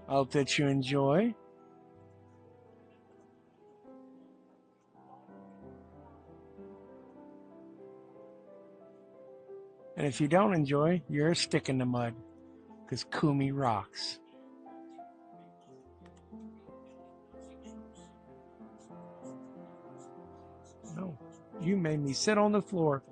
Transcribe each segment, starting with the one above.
I hope that you enjoy. And if you don't enjoy, you're a stick in the mud because Kumi rocks. No, you made me sit on the floor.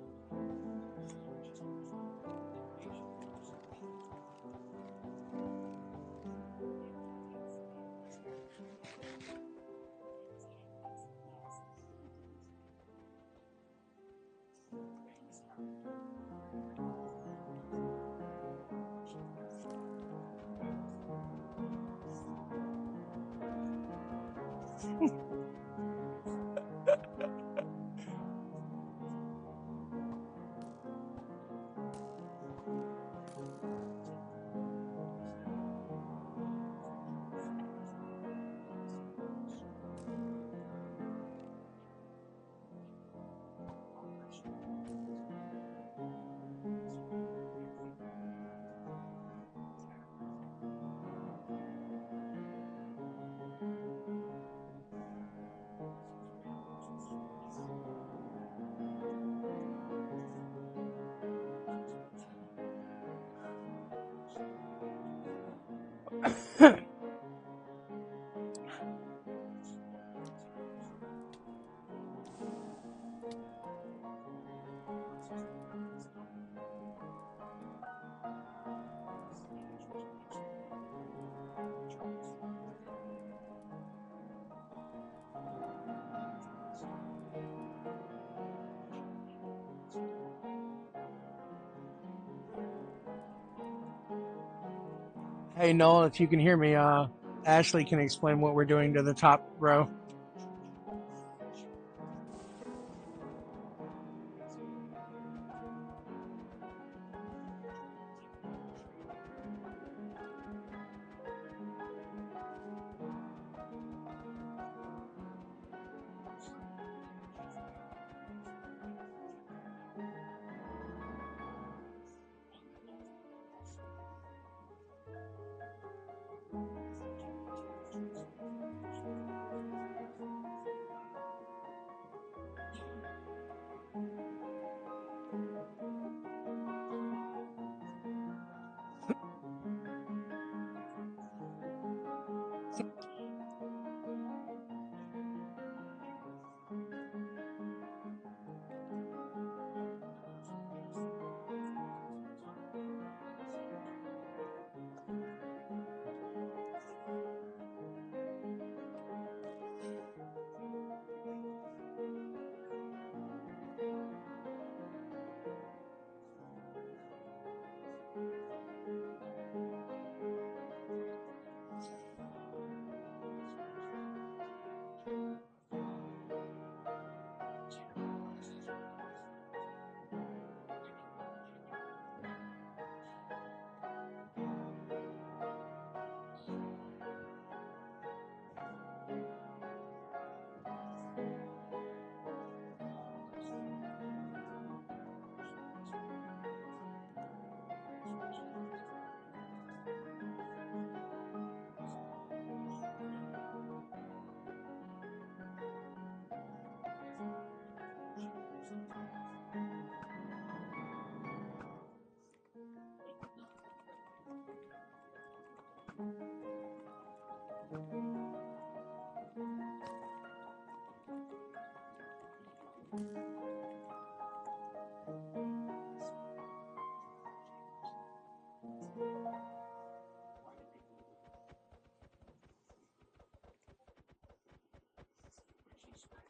Hey, Noel, if you can hear me, Ashley can explain what we're doing to the top row.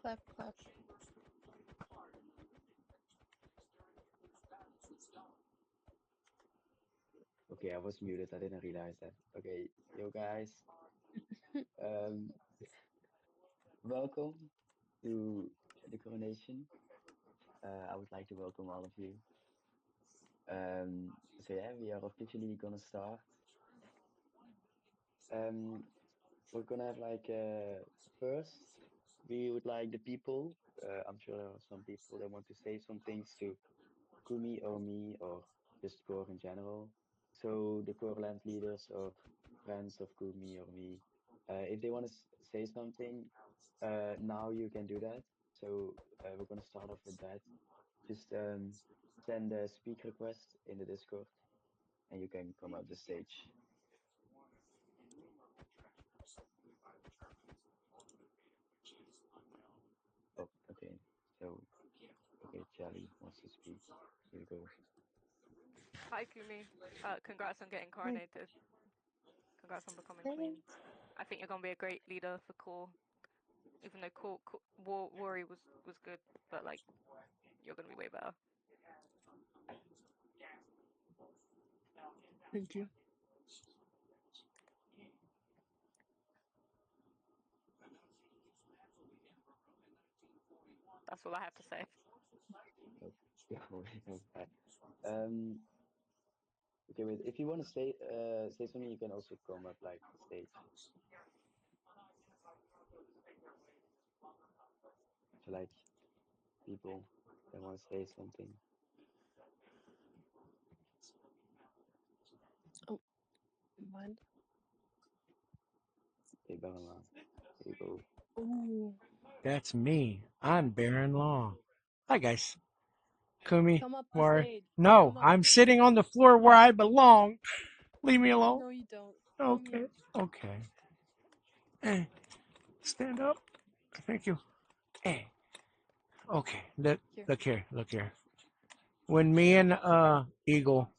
Clap, clap. Okay, I was muted. I didn't realize that. Okay, yo guys, um, welcome to the coronation. I would like to welcome all of you. So yeah, we are officially gonna start. Um, we're gonna have like first, we would like the people. I'm sure there are some people that want to say some things to Kumi or me or just core in general. So the core land leaders or friends of Kumi or me, if they want to say something, now you can do that. So we're gonna start off with that. Just send a speak request in the Discord, and you can come up the stage. Oh, okay. So, okay, Charlie wants to speak. Here you go. Hi, Kumi. Congrats on getting Hi. coronated. Congrats on becoming queen. Thanks. I think you're gonna be a great leader for Core. Even though Worry was good, but like you're gonna be way better. Thank you. That's all I have to say. Oh, oh, bad. Um, okay, wait. If you want to say something, you can also come up like the stage. So like people that want to say something. Oh, mind. Okay, Barama. Here you go. Oh, That's me. I'm Baron Long. Hi, guys. Kumi, come up the Wari. stage. No, Come up. I'm sitting on the floor where I belong. Leave me alone. No, you don't. Come Okay, here. okay. Eh, stand up. Thank you. Eh, okay. Look, Here. look here. Look here. When me and Eagle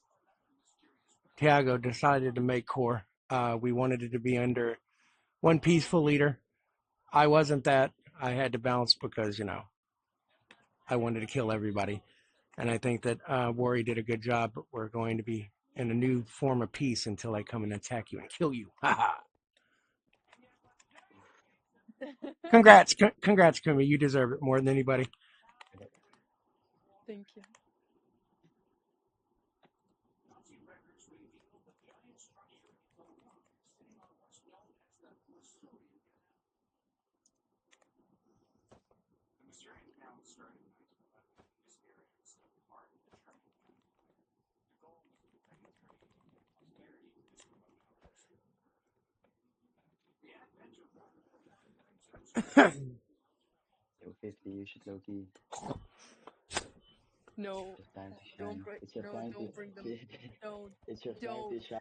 Tiago decided to make core, we wanted it to be under one peaceful leader. I wasn't that. I had to bounce because I wanted to kill everybody, and I think that Worry did a good job. But we're going to be in a new form of peace until I come and attack you and kill you. Haha. Congrats, congrats, Kumi. You deserve it more than anybody. Thank you. Yo, 50, you should low key. No, It's your time to don't shine. bring. It's your No, time to. don't bring them. No, It's your time don't. to shine.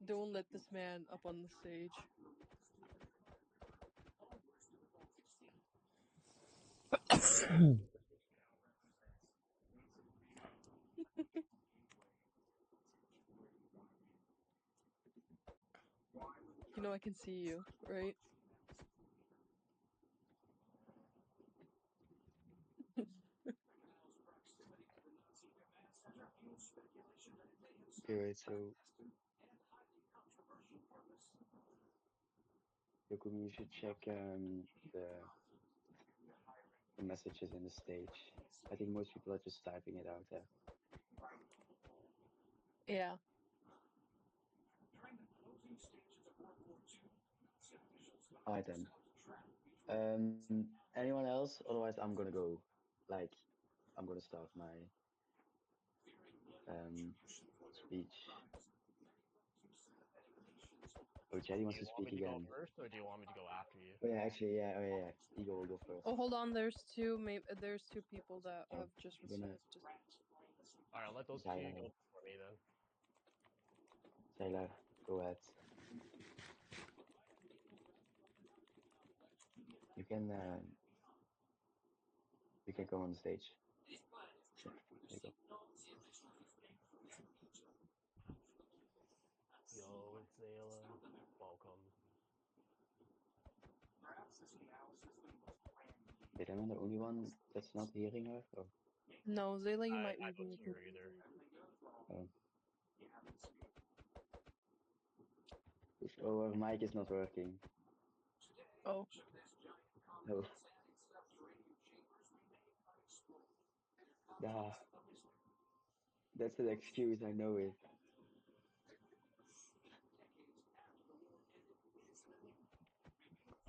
Don't let this man up on the stage. You know I can see you, right? Okay, wait. So, Yokumi, you should check the messages in the stage. I think most people are just typing it out there. Yeah. Alright then. Anyone else? Otherwise, I'm gonna go. Like, I'm gonna start my um speech. Oh, Chatty Do wants you to want me speak to go again. first, or do you want me to go after you? Oh yeah, actually, yeah. Oh yeah, yeah. Ego will go first. Oh, hold on. There's two people that Oh, have just I'm gonna received. Just All right, let those two go Zyler. before me then. Zyler, go ahead. You can uh, you can come on the stage. Yeah, there you go. Yo, it's Zayla. Welcome. Wait, am I the only one that's not hearing her? Oh, no, Zayla, you might I be don't muted. hear her either. oh. Oh, her mic is not working. Oh, Oh, ah, that's an excuse. I know it.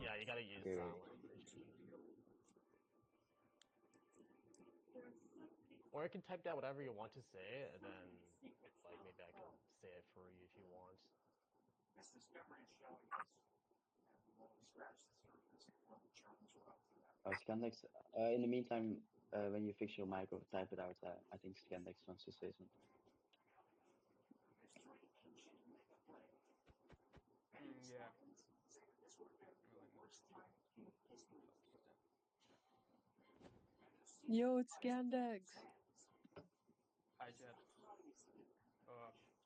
Yeah, you gotta use Okay, sign wait. language. Or you can type down whatever you want to say, and then, like, maybe I can say it for you Scandex. In the meantime, when you fix your mic or type it out, I think Scandex wants to say something. Yeah. Let me post it. Yo, it's Scandex. Hi, chat.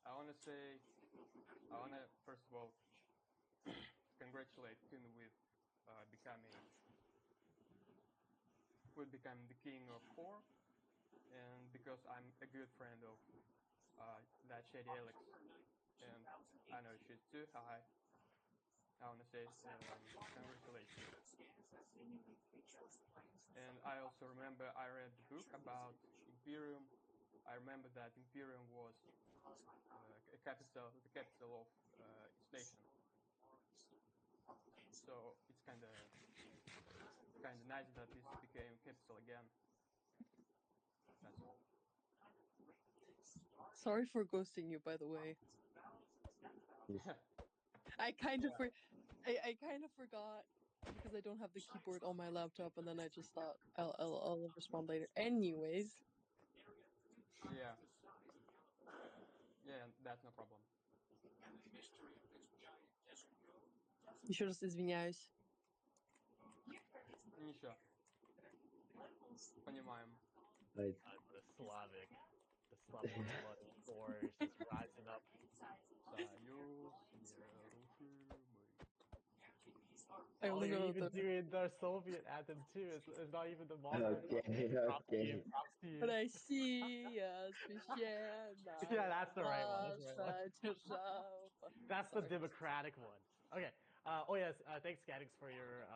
I wanna say, I wanna first of all congratulate Kun becoming becoming the king of core, and because I'm a good friend of that shady Alex, and I know she's too high. I wanna say congratulations. And I also remember I read the book about Imperium. I remember that Imperium was the capital of its nation. So it's kind of nice that this became capital again. That's all. Sorry for ghosting you, by the way. I kind of I kind of forgot because I don't have the keyboard on my laptop, and then I just thought I'll respond later. Anyways, Yeah, yeah, that's no problem. еще раз извиняюсь. Ничего, понимаем. Right. The Slavic blood core is just rising up. Союз нерушимый. I Oh, only you're know even the. doing the Soviet anthem too. It's not even the modern one. Okay, Props to you. okay. Props to you. Россия священная Yeah, that's the right one. That's the right one. наша держава. That's the Sorry. democratic one. Okay. Oh yes. Thanks, Gadix, for your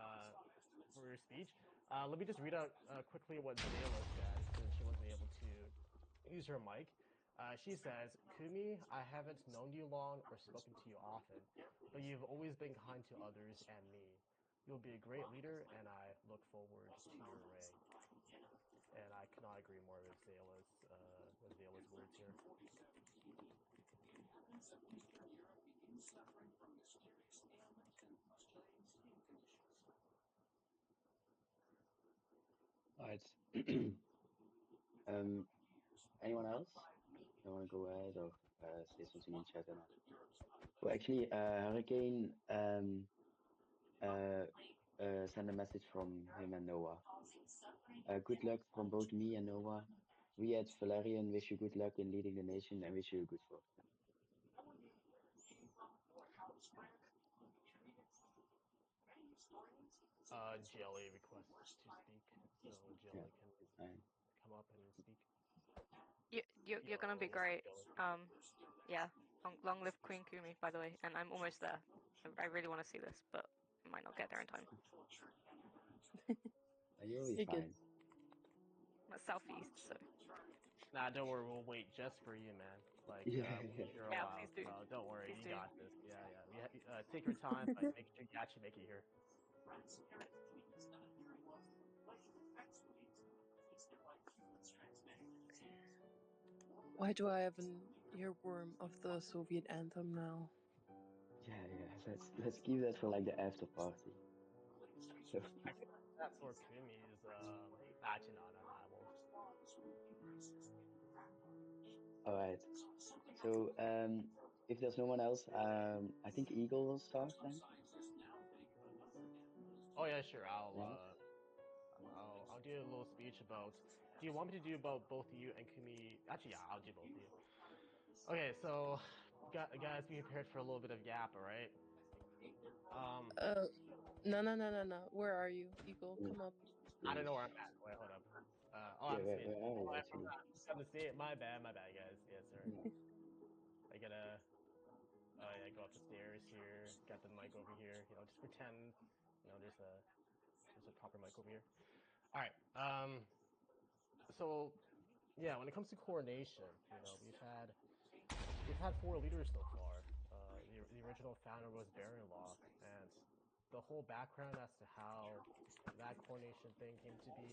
speech. Let me just read out quickly what Zayla said since she wasn't able to use her mic. She says, "Kumi, I haven't known you long or spoken to you often, but you've always been kind to others and me. You'll be a great leader, and I look forward to your reign." And I cannot agree more with Zayla's words here. Alright. Anyone else? You want to go ahead or say something in chat or not? Well, actually, Hurricane sent a message from him and Noah. Good luck from both me and Noah. We at Valerian wish you good luck in leading the nation and wish you a good fortune. Jelly requests to speak, so Yeah, Jelly can it's fine. come up and speak. You're gonna be Yo, great. Jelly. Yeah. Long live Queen Kumi, by the way. And I'm almost there. I really want to see this, but I might not get there in time. You'll be You're good. fine. That's southeast, so Nah, don't worry, we'll wait just for you, man. Like, Yeah, we'll yeah. be here a yeah, while, please do. so don't worry, Please you do. got this. Yeah. Take your time, but make sure you actually make it here. Why do I have an earworm of the Soviet anthem now? Yeah. Let's keep that for like the after party. So, That's for Kumi's, actually, no, I won't. all right. So, if there's no one else, I think Eagle will start then. Oh yeah, sure, Yeah. I'll do a little speech about. Do you want me to do about both you and Kumi? Actually, yeah, I'll do both of you. Okay, so guys, be prepared for a little bit of yap, all right? Um, Uh, no. Where are you, Eagle? Come up. I don't know where Nice. I'm at. Wait, hold up. Oh, Yeah, I'm seeing. where are Oh, you I actually? forgot. I'm seeing. My bad, guys. Yes, sir. Yeah. I gotta. Yeah, go up the stairs here. Got the mic over here. Just pretend. There's a proper mic over here. All right. So yeah, when it comes to coronation, we've had four leaders so far. The original founder was Baron-Law, and the whole background as to how that coronation thing came to be,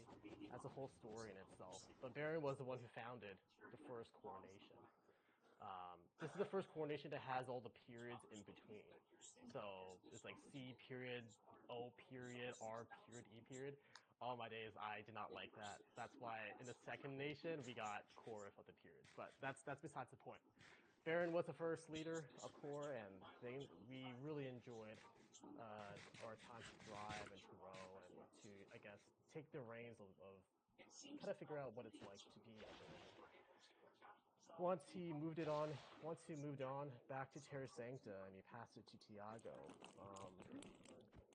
that's a whole story in itself. But Baron was the one who founded the first coronation. This is the first coordination that has all the periods in between. So it's like C period, O period, R period, E period. All my days, I did not like that. That's why in the second nation we got core without the periods. But that's besides the point. Baron was the first leader of core, and we really enjoyed our time to thrive and to grow and to, I guess, take the reins of kind of figure out what it's like to be a villager. Once he moved on back to Terra Sancta and he passed it to Tiago.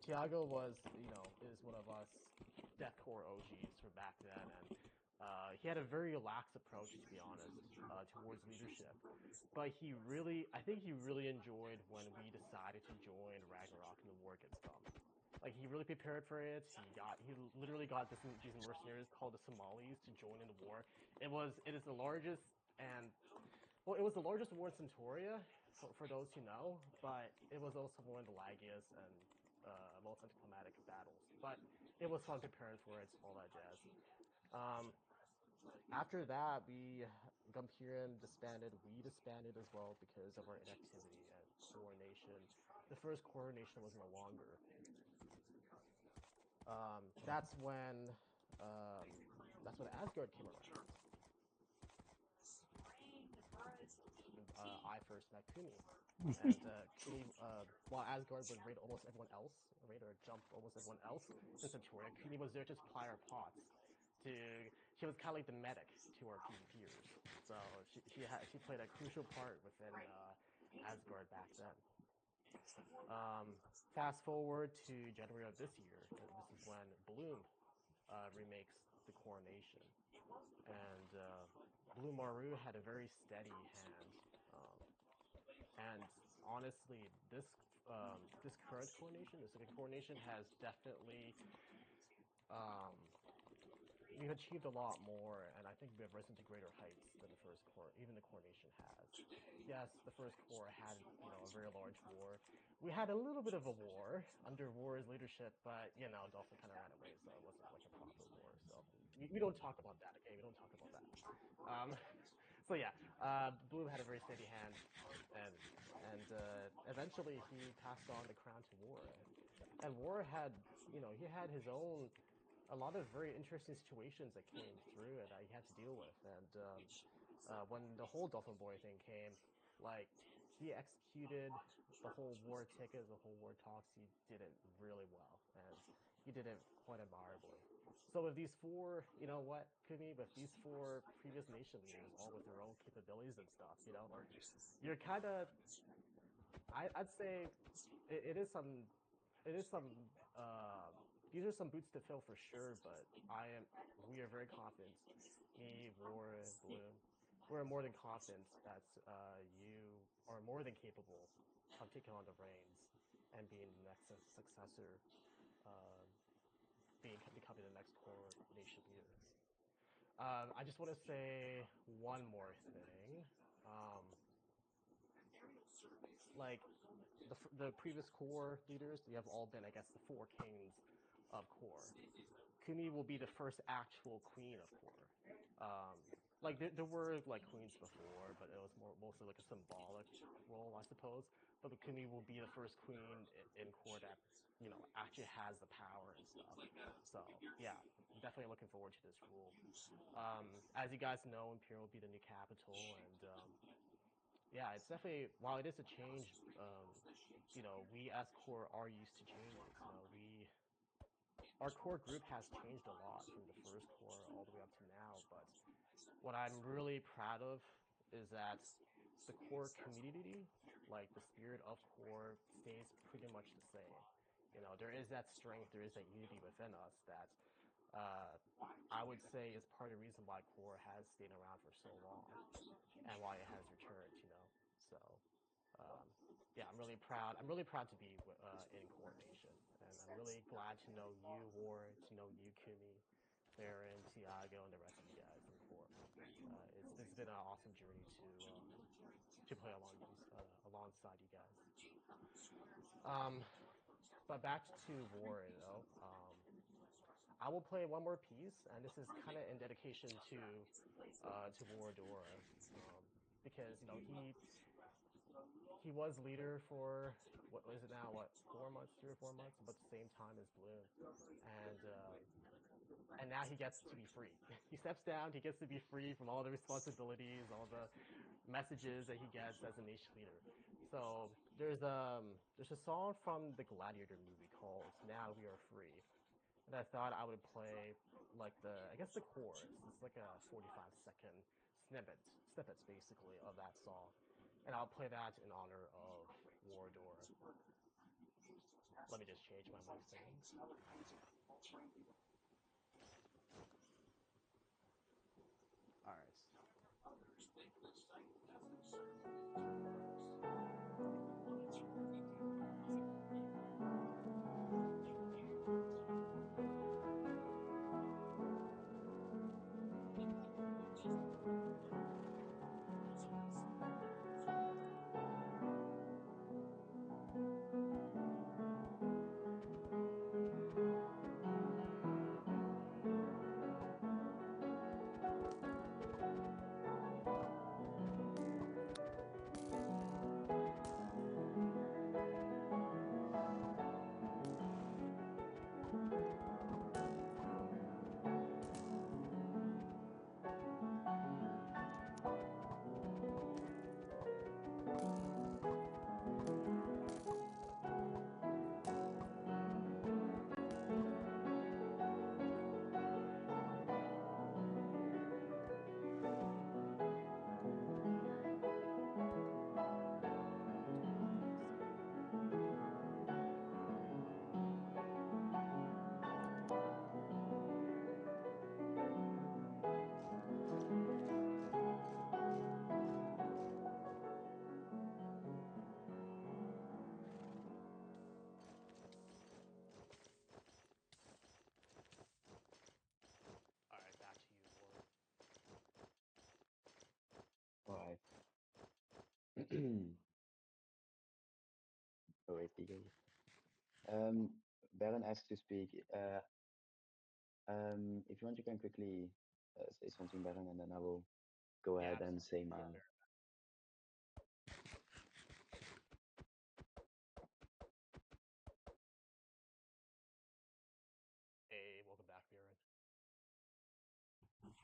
Tiago is one of us deathcore OGs from back then, and he had a very lax approach, to be honest, towards leadership. But I think he really enjoyed when we decided to join Ragnarok and the war against them. Like he really prepared for it. He literally got these mercenaries called the Somalis to join in the war. It is the largest and well, it was the largest war in Centauria, for those who know, but it was also one of the laggiest and most anticlimactic battles. But it was fun preparing for it, all that jazz. After that, Gumperium disbanded. We disbanded as well because of our inactivity at Coronation. The first Coronation was no longer. That's when Asgard came around. I first met Kumi. And Kumi, while Asgard would raid almost everyone else, raid or jump almost everyone else in Centauria, Kumi was there to supply our pots. She was kind of like the medic to our PvPers. So she played a crucial part within Asgard back then. Fast forward to January of this year. This is when Bloom remakes the Coronation, and Blue Maru had a very steady hand. And honestly, this current coordination, the second coordination, has definitely we've achieved a lot more, and I think we have risen to greater heights than the first core, even the coordination has. Yes, the first core had a very large war. We had a little bit of a war under War's leadership, but Dolphin kind of ran away, so it wasn't like a proper war. So we don't talk about that, okay? We don't talk about that. So yeah, Bloom had a very steady hand, and eventually he passed on the crown to War, and War had he had his own a lot of very interesting situations that came through and that he had to deal with. And when the whole Dolphin Boy thing came, like he executed the whole war ticket, the whole war talks. He did it really well, and he did it quite admirably. So with these four, Kumi, with these four previous nation leaders, all with their own capabilities and stuff, you're kind of, I'd say, it is some, these are some boots to fill for sure. But we are very confident. Me, War, Bloom, we're more than confident that you are more than capable of taking on the reins and being the next successor, becoming the next core nation leader. I just want to say one more thing. Like the previous core leaders, we have all been, I guess, the four kings of core. Kumi will be the first actual queen of core. Like there were like queens before, but it was mostly like a symbolic role, I suppose. But Kumi will be the first queen in core that actually has the power and stuff. So yeah, definitely looking forward to this rule. As you guys know, Imperial will be the new capital, and yeah, it's definitely, while it is a change, we as core are used to changes. Our core group has changed a lot from the first core all the way up to now. But what I'm really proud of is that the core community, like the spirit of core, stays pretty much the same. There is that strength, there is that unity within us that I would say is part of the reason why core has stayed around for so long and why it has returned. So yeah, I'm really proud. I'm really proud to be in core nation, and I'm really glad to know you, War, to know you, Kumi, Baron, Tiago, and the rest of you guys in core. It's been an awesome journey to play alongside you guys. But back to War, I will play one more piece, and this is kind of in dedication to War Dora, because he was leader for what is it now? What 4 months, 3 or 4 months, about the same time as Bloom, and now he gets to be free. He steps down. He gets to be free from all the responsibilities, all the messages that he gets as a nation leader. So there's a song from the Gladiator movie called "Now We Are Free," and I thought I would play like I guess the chorus. It's like a 45-second snippets basically of that song, and I'll play that in honor of Wardor. Let me just change my mic settings. All right. All right, back to you, Warren. All right. Oh, wait, Eagle. Um, Baron asked to speak. If you want, you can quickly say something, Baron, and then I will go Yeah, ahead and say absolutely. mine. Hey, welcome back, Baron.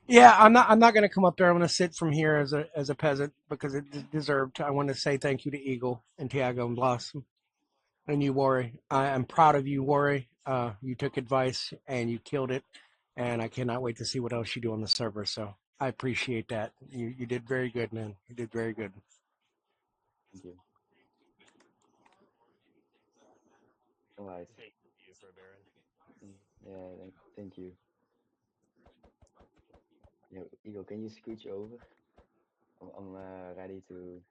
Yeah, I'm not going to come up there. I'm going to sit from here as a peasant because it deserved. I want to say thank you to Eagle and Tiago and Blossom and you, Worry. I am proud of you, Worry. You took advice and you killed it, and I cannot wait to see what else you do on the server. So I appreciate that. You did very good, man. You did very good. Thank you. All right. Thank you for Baron. Yeah, thank you. Yeah, Eagle, can you scooch over? I'm ready to.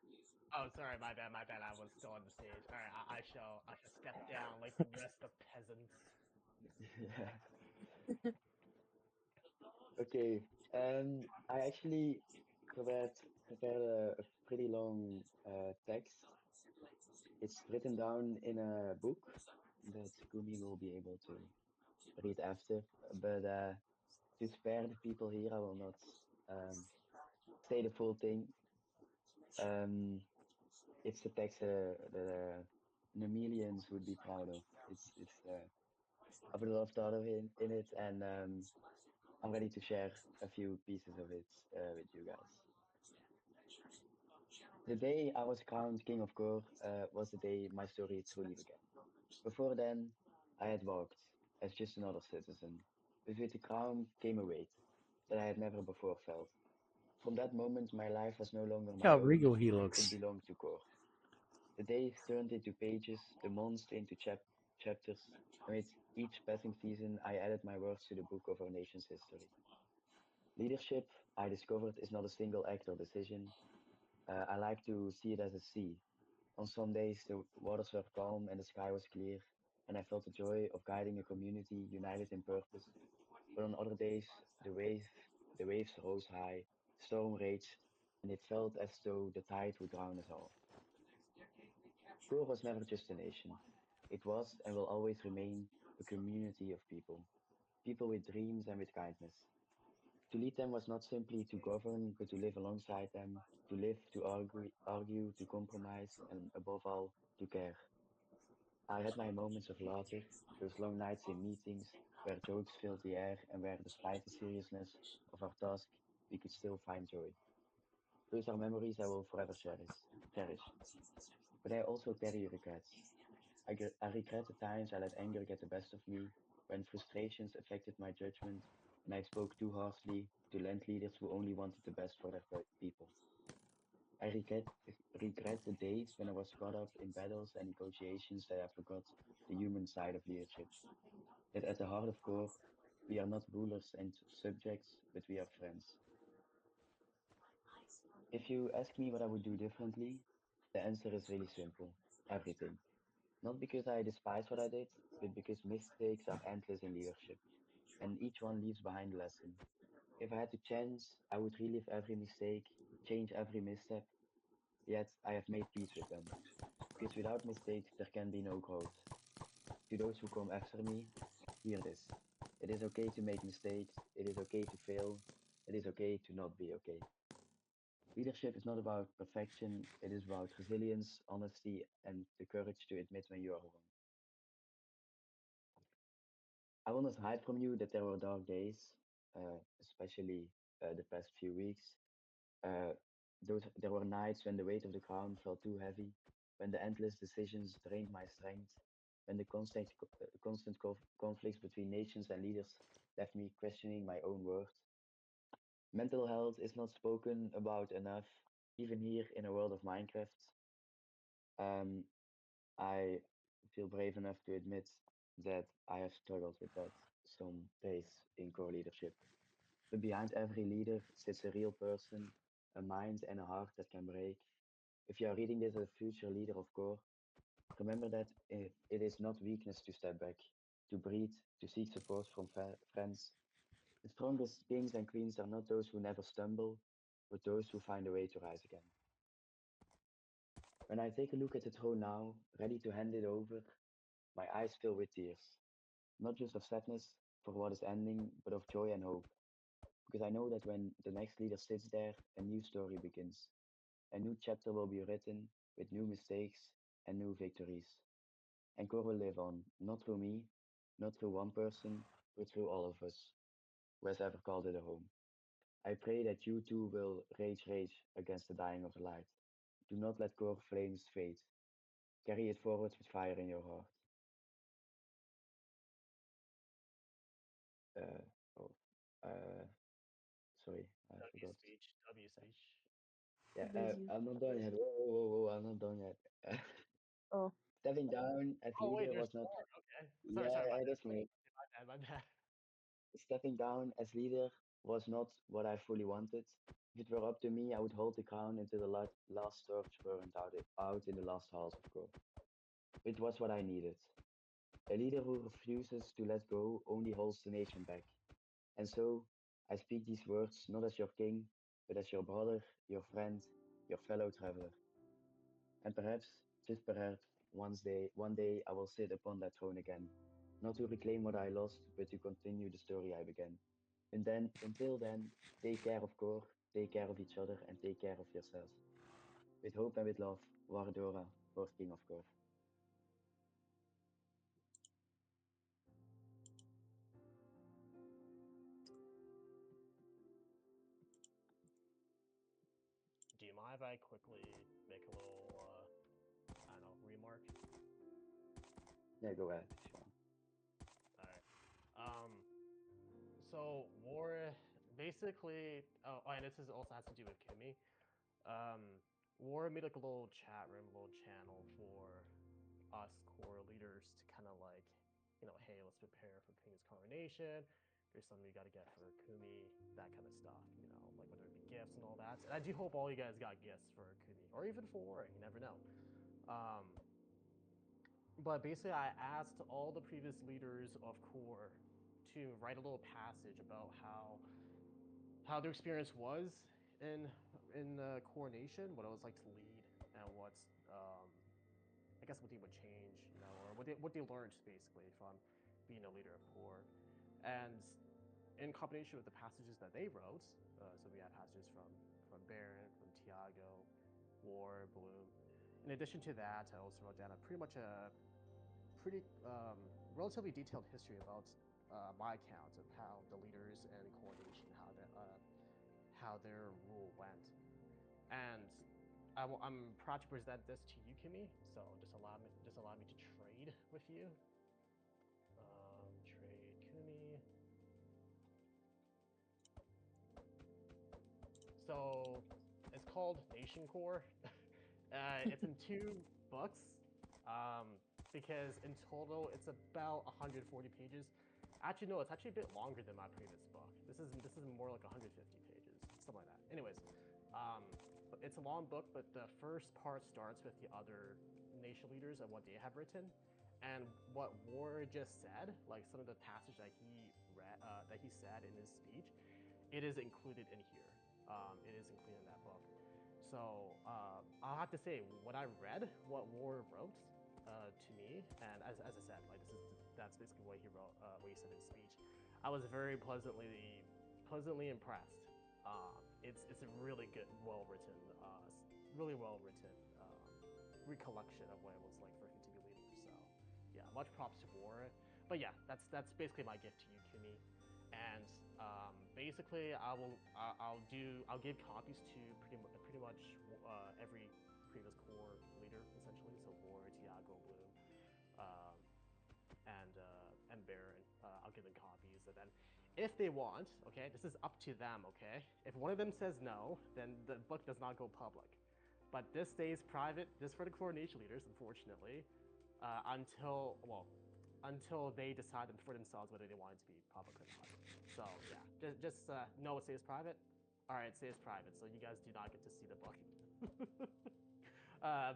Oh, sorry, my bad, my bad. I was still on the stage. All right, I shall step down like the rest of peasants. Yeah. Okay. I actually prepared a pretty long text. It's written down in a book that Kumi will be able to read after. But to spare the people here, I will not um, say the full thing. Um, it's a text that Nemelians would be proud of. It's I put a lot of thought of in it, and I'm ready to share a few pieces of it with you guys. The day I was crowned King of Kor was the day my story truly began. Before then, I had walked as just another citizen, but with the crown came a weight that I had never before felt. From that moment, my life was no longer Look my how own, regal he it looks. belonged to Kor. The days turned into pages, the months into chapters, and with each passing season, I added my words to the book of our nation's history. Leadership, I discovered, is not a single act or decision. I like to see it as a sea. On some days, the waters were calm and the sky was clear, and I felt the joy of guiding a community united in purpose. But on other days, the waves rose high, the storm raged, and it felt as though the tide would drown us all. Kor was never just a nation. It was and will always remain a community of people, people with dreams and with kindness. To lead them was not simply to govern, but to live alongside them, to live, to argue, to compromise, and above all, to care. I had my moments of laughter, those long nights in meetings where jokes filled the air and where, despite the seriousness of our task, we could still find joy. Those are memories I will forever cherish. But I also carry regrets. I regret the times I let anger get the best of me, when frustrations affected my judgment, and I spoke too harshly to land leaders who only wanted the best for their people. I regret the days when I was caught up in battles and negotiations that I forgot the human side of leadership. That at the heart of core, we are not rulers and subjects, but we are friends. If you ask me what I would do differently, the answer is really simple. Everything. Not because I despise what I did, but because mistakes are endless in leadership, and each one leaves behind a lesson. If I had to chance, I would relive every mistake, change every misstep, yet I have made peace with them. Because without mistakes, there can be no growth. To those who come after me, hear this. It is okay to make mistakes, it is okay to fail, it is okay to not be okay. Leadership is not about perfection, it is about resilience, honesty, and the courage to admit when you are wrong. I will not hide from you that there were dark days, especially the past few weeks. Uh, there were nights when the weight of the crown felt too heavy, when the endless decisions drained my strength, when the constant conflicts between nations and leaders left me questioning my own worth. Mental health is not spoken about enough, even here in a world of Minecraft. Um, I feel brave enough to admit that I have struggled with that some days in core leadership. But behind every leader sits a real person, a mind and a heart that can break. If you are reading this as a future leader of core, remember that it is not weakness to step back, to breathe, to seek support from friends. The strongest kings and queens are not those who never stumble, but those who find a way to rise again. When I take a look at the throne now, ready to hand it over, my eyes fill with tears, not just of sadness for what is ending, but of joy and hope. Because I know that when the next leader sits there, a new story begins. A new chapter will be written with new mistakes and new victories. And Core will live on, not through me, not through one person, but through all of us, who has ever called it a home. I pray that you too will rage against the dying of the light. Do not let Core flames fade. Carry it forward with fire in your heart. Uh, oh, uh, sorry, I W forgot. speech. W speech. Yeah, W. I'm not done yet. Whoa, I'm not done yet. Oh. Stepping down as Oh wait, leader there's was not, more. Okay. Sorry, yeah, sorry, my it bad. is me. My bad, my bad. Stepping down as leader was not what I fully wanted. If it were up to me, I would hold the crown until the last torch burned out in the last halls of course. It was what I needed. A leader who refuses to let go only holds the nation back. And so, I speak these words not as your king, but as your brother, your friend, your fellow traveler. And perhaps, just perhaps, one day I will sit upon that throne again, not to reclaim what I lost, but to continue the story I began. And then, until then, take care of Core, take care of each other, and take care of yourselves. With hope and with love, Wardora, fourth King of Core. Do you mind if I quickly make a little, I don't know, remark? Yeah, go ahead if you want. All right. So War, basically, and this is also has to do with Kimmy. Um, War made like a little chat room, a little channel for us core leaders to kind of like, hey, let's prepare for King's coronation. There's something you got to get for Kumi, that kind of stuff, like whether it be gifts and all that. And I do hope all you guys got gifts for Kumi, or even for War. You never know. Um, but basically, I asked all the previous leaders of core to write a little passage about how their experience was in the coronation, what it was like to lead, and what's I guess what they would change, or what they learned basically from being a leader of core. And in combination with the passages that they wrote. So we have passages from Baron, from Tiago, War, Bloom. In addition to that, I also wrote down a pretty much a pretty relatively detailed history about my account of how the leaders and coordination, how their rule went, and I'm proud to present this to you, Kimmy. So just allow me to trade with you. Trade Kumi. So it's called Nation Core. It's in two books, um, because in total it's about 140 pages. Actually, no, it's actually a bit longer than my previous book. This is more like 150 pages, something like that. Anyways, um, it's a long book, but the first part starts with the other nation leaders and what they have written, and what War just said, like some of the passage that he read, that he said in his speech, it is included in here. It is included in that book. So I'll have to say, when I read what War wrote to me, and as I said, like that's basically what he wrote, what he said in his speech. I was very pleasantly impressed. It's a really good, well written, really well written recollection of what it was like for him to be leading. So yeah, much props to War. But yeah, that's basically my gift to you, Kimi. And basically, I'll give copies to pretty much every previous core leader essentially. So War, Tiago, Bloom, um, and Baron. I'll give them copies, and then if they want, okay, this is up to them. Okay, if one of them says no, then the book does not go public. But this stays private. This for the coordination leaders, unfortunately, until they decide for themselves whether they want it to be public or not. So yeah, just no, it stays private. All right, it stays private. So you guys do not get to see the book.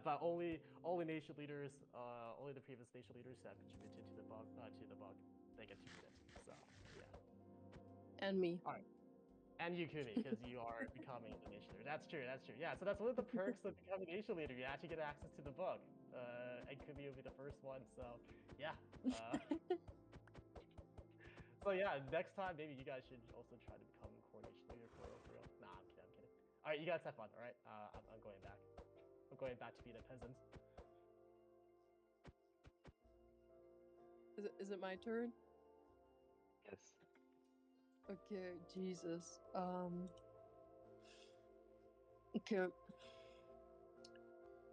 But only nation leaders, only the previous nation leaders that contributed to the book, they get to read it. So yeah. And me. All right. And you, Kumi, because you are becoming the nation leader. That's true. That's true. Yeah. So that's one of the perks of becoming nation leader. You actually get access to the book. And Kumi will be the first one. So yeah. So yeah, next time maybe you guys should also try to become coordination leader for real. Nah, I'm kidding. I'm kidding. All right, you guys have fun. All right. I'm going back. I'm going back to being a peasant. Is it my turn? Yes. Okay, Jesus. Okay.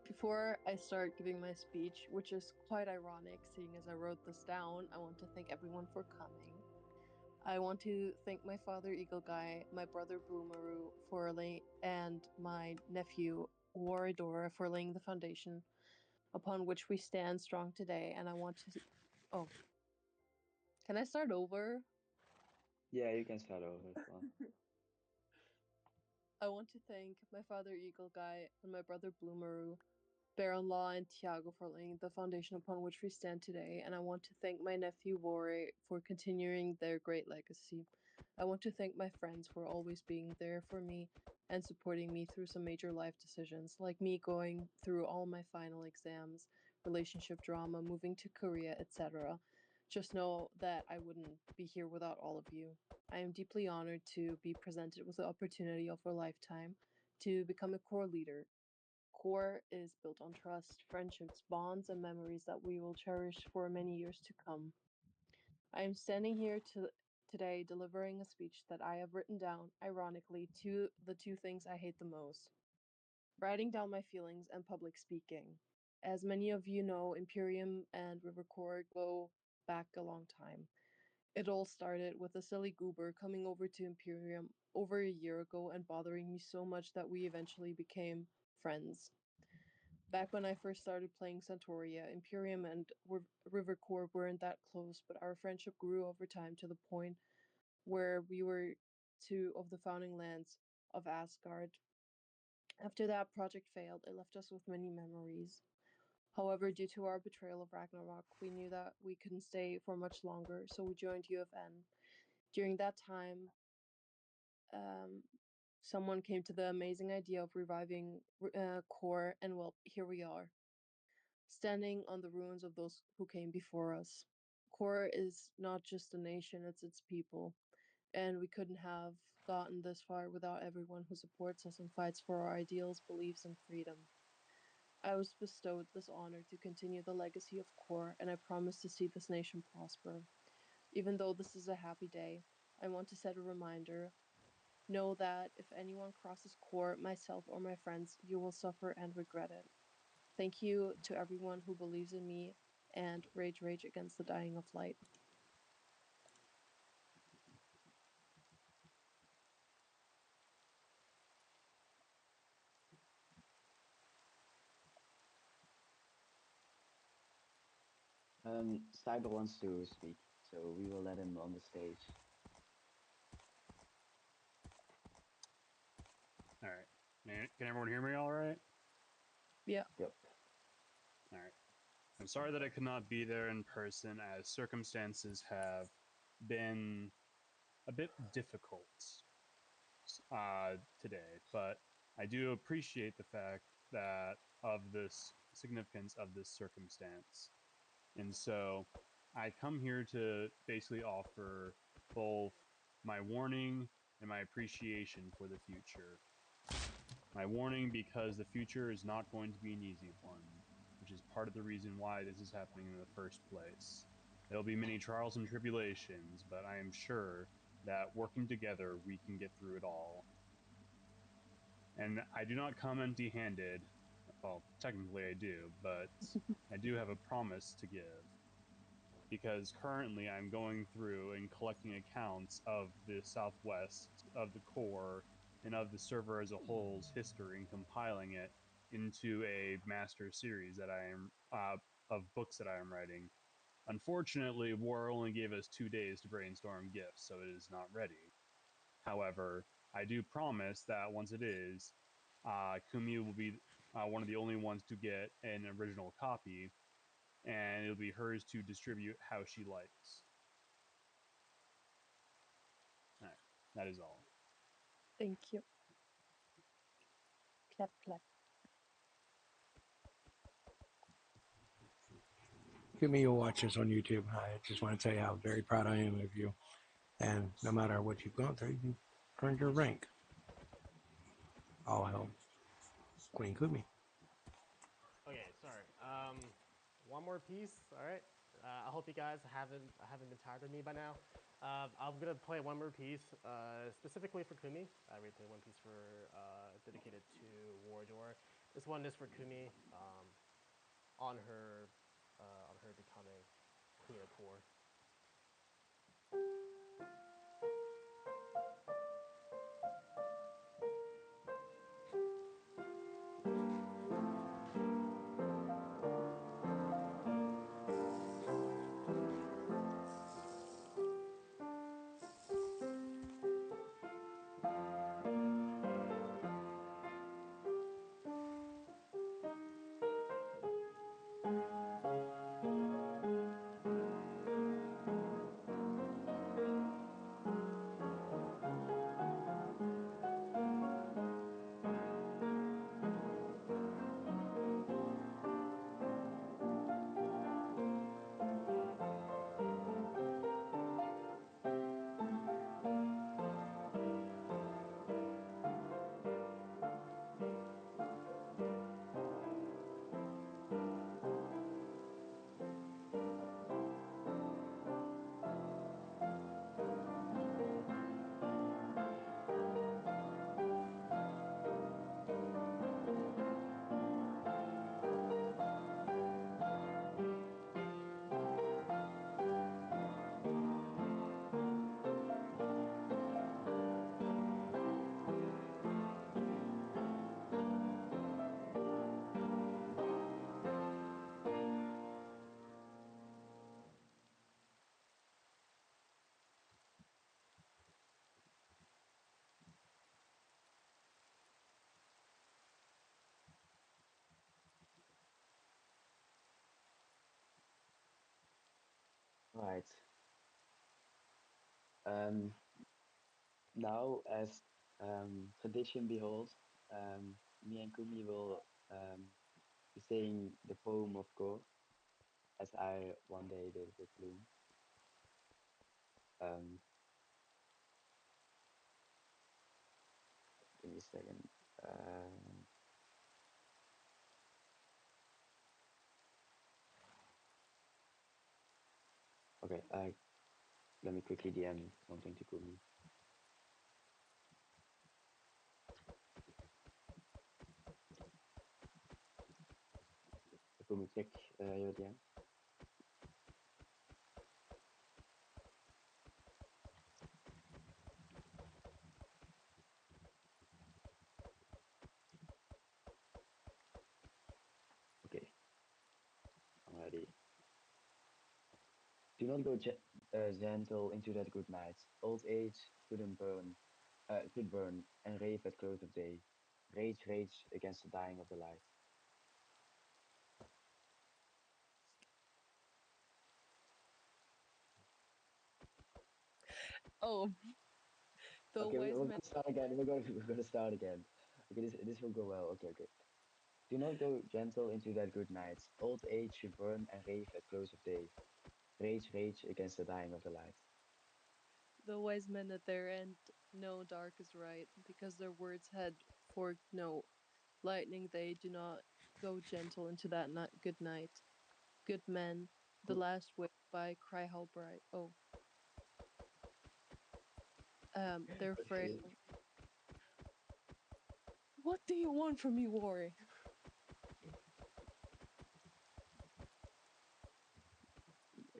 Before I start giving my speech, which is quite ironic seeing as I wrote this down, I want to thank everyone for coming. I want to thank my father, Eagle Guy, my brother, Bloomaroo, and my nephew, Waradora, for laying the foundation upon which we stand strong today. And I want to. Oh, can I start over? Yeah, you can start over as well. I want to thank my father, Eagle Guy, and my brother, Bloomaroo, Baron Law, and Tiago for laying the foundation upon which we stand today, and I want to thank my nephew Wore for continuing their great legacy. I want to thank my friends for always being there for me and supporting me through some major life decisions, like me going through all my final exams, relationship drama, moving to Korea, etc. Just know that I wouldn't be here without all of you. I am deeply honored to be presented with the opportunity of a lifetime to become a core leader. Core is built on trust, friendships, bonds, and memories that we will cherish for many years to come. I am standing here today delivering a speech that I have written down, ironically, to the two things I hate the most: writing down my feelings and public speaking. As many of you know, Imperium and River Core go back a long time. It all started with a silly goober coming over to Imperium over a year ago and bothering me so much that we eventually became friends. Back when I first started playing Centauria, Imperium and River Corps weren't that close, but our friendship grew over time to the point where we were two of the founding lands of Asgard. After that project failed, it left us with many memories. However, due to our betrayal of Ragnarok, we knew that we couldn't stay for much longer, so we joined UFN. During that time, um, someone came to the amazing idea of reviving Core, and well, here we are, standing on the ruins of those who came before us. Core is not just a nation, it's its people. And we couldn't have gotten this far without everyone who supports us and fights for our ideals, beliefs, and freedom. I was bestowed this honor to continue the legacy of Kor, and I promise to see this nation prosper. Even though this is a happy day, I want to set a reminder. Know that if anyone crosses Kor, myself, or my friends, you will suffer and regret it. Thank you to everyone who believes in me, and rage, rage against the dying of light. Cyber wants to speak, so we will let him on the stage. All right. Can everyone hear me all right? Yeah. Yep. All right. I'm sorry that I could not be there in person as circumstances have been a bit difficult today, but I do appreciate the fact that of this significance of this circumstance. And so I come here to basically offer both my warning and my appreciation for the future. My warning because the future is not going to be an easy one, which is part of the reason why this is happening in the first place. There'll be many trials and tribulations, but I am sure that working together we can get through it all. And I do not come empty handed. Well, technically I do, but I do have a promise to give. Because currently I'm going through and collecting accounts of the Southwest, of the core, and of the server as a whole's history and compiling it into a master series that I am of books that I am writing. Unfortunately, War only gave us 2 days to brainstorm gifts, so it is not ready. However, I do promise that once it is, Kumi will be one of the only ones to get an original copy, and it'll be hers to distribute how she likes. All right, that is all. Thank you. Clap, clap. Give me your watches on YouTube. I just want to tell you how very proud I am of you. And no matter what you've gone through, you earned your rank. All hell, Queen Kumi. Okay, sorry. One more piece. All right. I hope you guys haven't been tired of me by now. I'm gonna play one more piece specifically for Kumi. I replay one piece for dedicated to Warrior. This one is for Kumi on her becoming Queen of Core. Right. Um, Now, as tradition beholds, me and Kumi will be saying the poem of Gore, as I one day did with Bloom. Um, second. Okay, let me quickly DM something to Kumi. Kumi, check your DM. Okay, I'm ready. Do not go gentle into that good night. Old age should burn and rave at close of day. Rage, rage against the dying of the light. Oh, the Okay, wise we're men. gonna start again. We're gonna start again. Okay, this will go well. Okay, okay. Do not go gentle into that good night. Old age should burn and rave at close of day. Rage, rage against the dying of the light. The wise men at their end know dark is right, because their words had forked no lightning. They do not go gentle into that good night. Good men, the Good. last wave by Cry How Bright. Oh, they're Okay. frail. What do you want from me, Worry?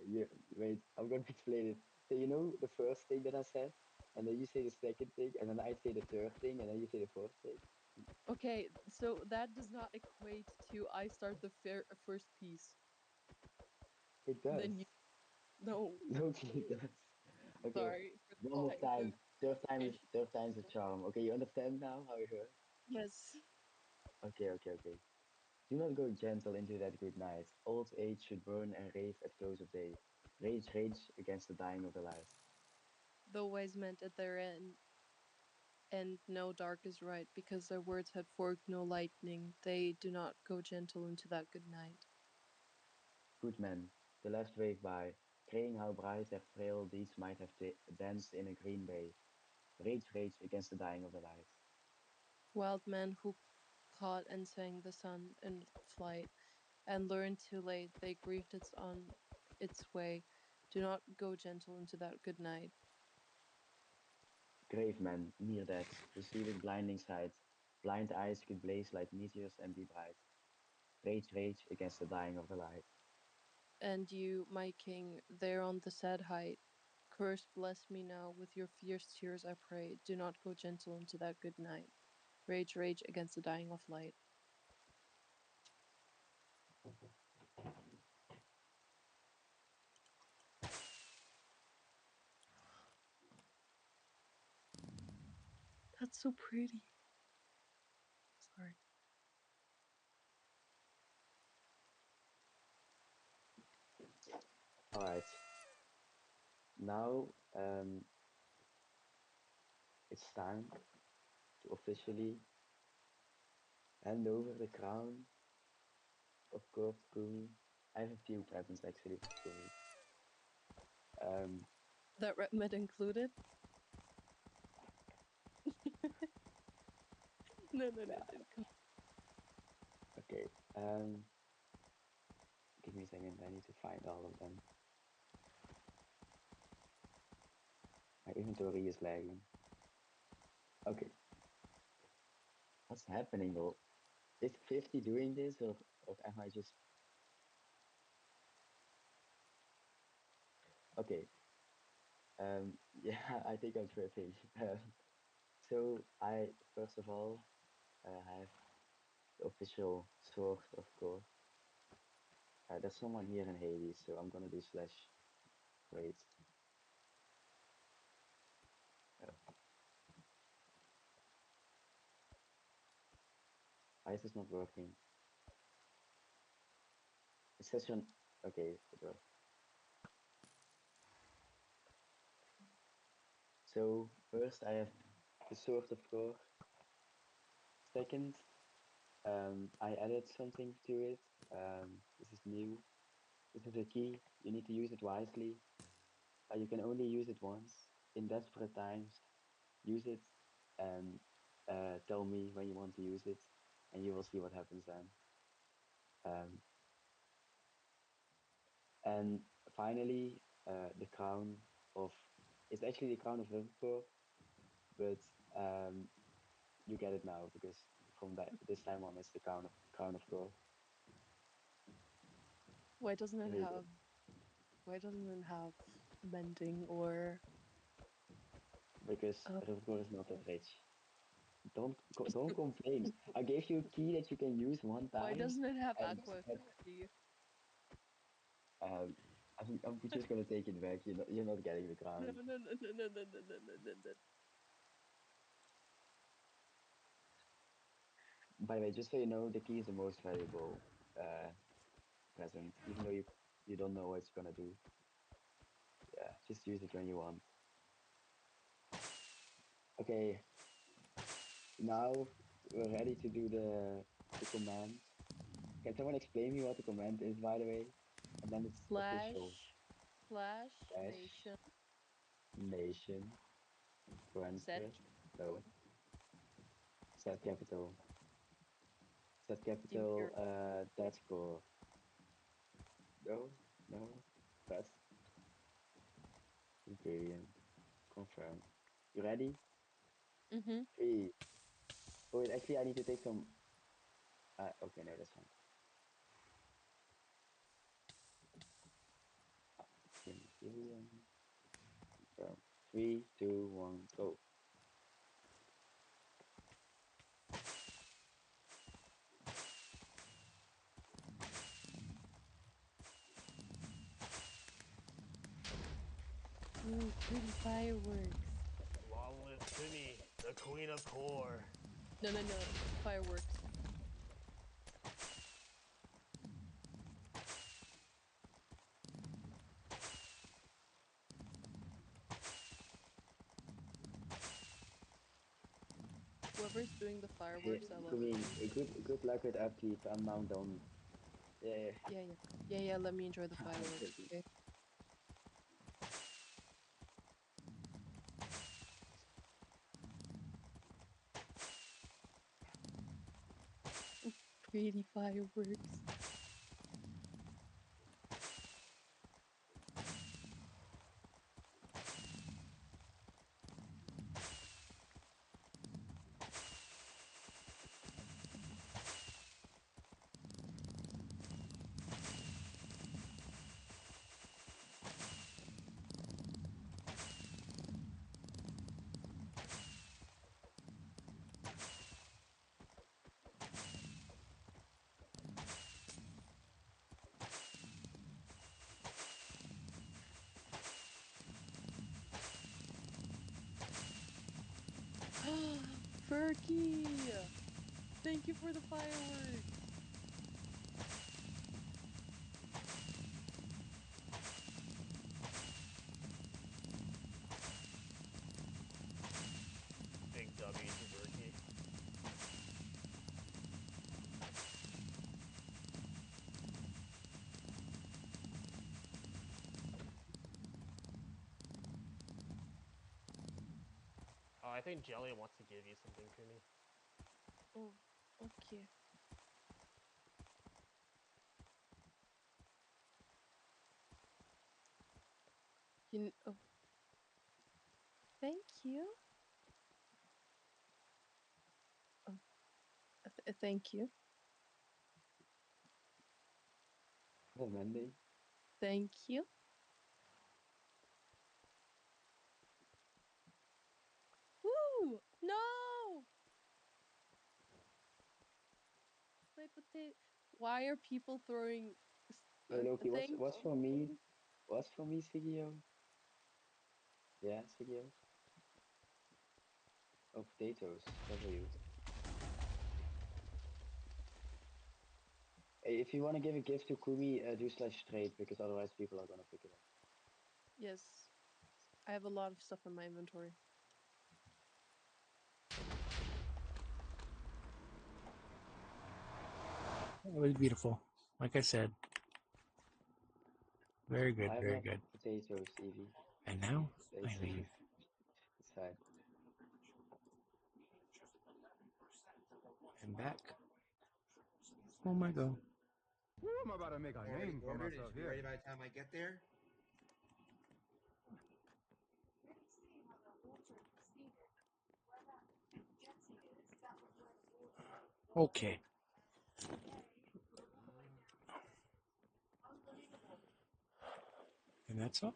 Yeah, wait, I'm gonna explain it. So you know the first thing that I said, and then you say the second thing, and then I say the third thing, and then you say the fourth thing. Okay, so that does not equate to I start the first piece. It Then does. you no. Okay, it does. Okay, Sorry for one more trying to time. educate. Third time's a charm. Okay, you understand now how it works? Yes. Okay, okay, okay. Do not go gentle into that good night. Old age should burn and rave at close of day. Rage, rage against the dying of the light. The wise men at their end and no dark is right, because their words had forked no lightning. They do not go gentle into that good night. Good men, the last wave by, praying how bright their frail deeds might have danced in a green bay. Rage, rage against the dying of the light. Wild men who caught and sang the sun in flight, and learned too late they grieved its on its way. Do not go gentle into that good night. Grave men, near death, receive its blinding sight. Blind eyes could blaze like meteors and be bright. Rage, rage against the dying of the light. And you, my king, there on the sad height, curse bless me now with your fierce tears, I pray. Do not go gentle into that good night. Rage, rage against the dying of light. That's so pretty. Sorry. Alright, now it's time to officially hand over the crown of course to Kumi. I have a few presents actually for Kumi. Um, That rep med included? No, no, no, yeah, no. Come okay. Give me a second, I need to find all of them. My inventory is lagging. Okay, what's happening though? Is 50 doing this or am I just okay? Yeah, I think I'm tripping. So I first of all have the official sword, of course. There's someone here in Hades, so I'm gonna do slash wait. Uh, why is this not working? It says on okay, it worked. So first I have the sword of course. Second, I added something to it. This is new. This is a key. You need to use it wisely. You can only use it once. In desperate times, use it. Um, tell me when you want to use it, and you will see what happens then. Um, and finally, the crown of it's actually the crown of Liverpool, but you get it now because from that this time on it's the crown of gold. Why doesn't it Here you go. have why doesn't it have mending or Because uh, Liverpool is not that rich. Don't complain. I gave you a key that you can use one why time, doesn't it have and aqua that, efficiency? um, I'm just gonna take it back. You're not getting the No, crown. no, no, no, no, no, no, no, no, no, no. By the way, just so you know, the key is the most valuable present, even though you don't know what it's gonna do. Yeah, just use it when you want. Okay, now we're ready to do the command. Can someone explain me what the command is, by the way? And then it's official. Slash Dash nation nation to set enter. No, capital set capital. Set capital. imperial. That's cool. No, no, that's Imperium. Confirm. You ready? Mm-hmm. Three. Oh, wait, actually, I need to take some. Okay, no, that's fine. Imperium. Confirm. Three, two, one, go. Ooh, pretty fireworks. Long live Kummi, the queen of core. No, no, no. Fireworks. Whoever's doing the Hey, fireworks, I love Kumi, you. good luck with upkeep. I'm now done. Yeah. Yeah, yeah. Yeah, yeah, let me enjoy the I'm fireworks, joking. okay? Pretty fireworks. Ferky! Thank you for the fireworks! Big W to Berkey. Oh, I think Jelly wants to give you something, Kummi. Oh, okay. Oh, thank you. Oh, thank you. Oh, Monday. Thank you. Woo! No! My potato. Why are people throwing. Hey, Loki, what's Thank what's for me? What's for me, Sigio? Yeah, Sigio. Oh, potatoes. W. Hey, if you want to give a gift to Kumi, do slash trade because otherwise people are gonna pick it up. Yes. I have a lot of stuff in my inventory. It was beautiful. Like I said, very I good, have very enough good. potatoes, Evie. And now I It's leave. it's fine. and back. Oh my god. I'm about to make a name for myself Be here. ready by the time I get there. Okay. And that's all.